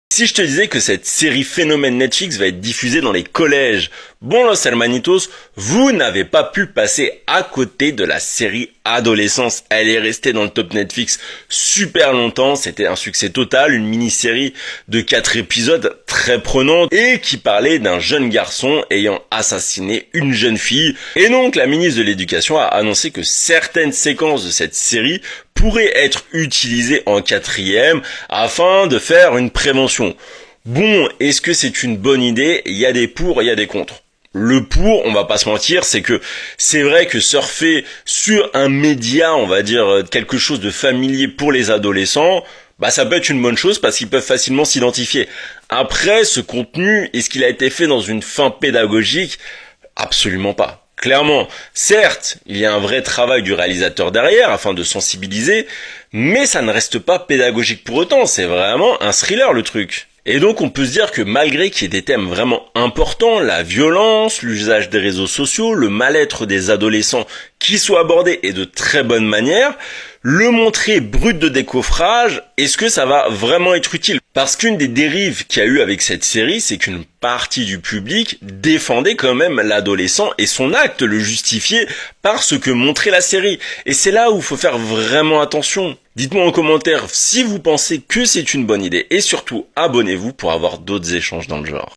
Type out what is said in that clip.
Si je te disais que cette série phénomène Netflix va être diffusée dans les collèges, bon Los Hermanitos, vous n'avez pas pu passer à côté de la série Adolescence. Elle est restée dans le top Netflix super longtemps, c'était un succès total, une mini-série de 4 épisodes très prenante et qui parlait d'un jeune garçon ayant assassiné une jeune fille. Et donc la ministre de l'Éducation a annoncé que certaines séquences de cette série pourraient être utilisées en 4e afin de faire une prévention. Bon, est-ce que c'est une bonne idée? Il y a des pour, il y a des contre. Le pour, on va pas se mentir, c'est que c'est vrai que surfer sur un média, on va dire quelque chose de familier pour les adolescents, ça peut être une bonne chose parce qu'ils peuvent facilement s'identifier. Après, ce contenu, est-ce qu'il a été fait dans une fin pédagogique? Absolument pas. Clairement, certes, il y a un vrai travail du réalisateur derrière afin de sensibiliser, mais ça ne reste pas pédagogique pour autant, c'est vraiment un thriller le truc. Et donc on peut se dire que malgré qu'il y ait des thèmes vraiment importants, la violence, l'usage des réseaux sociaux, le mal-être des adolescents qui soient abordés et de très bonne manière, le montrer brut de décoffrage, est-ce que ça va vraiment être utile? Parce qu'une des dérives qu'il y a eu avec cette série, c'est qu'une partie du public défendait quand même l'adolescent et son acte le justifiait par ce que montrait la série. Et c'est là où il faut faire vraiment attention. Dites-moi en commentaire si vous pensez que c'est une bonne idée et surtout abonnez-vous pour avoir d'autres échanges dans le genre.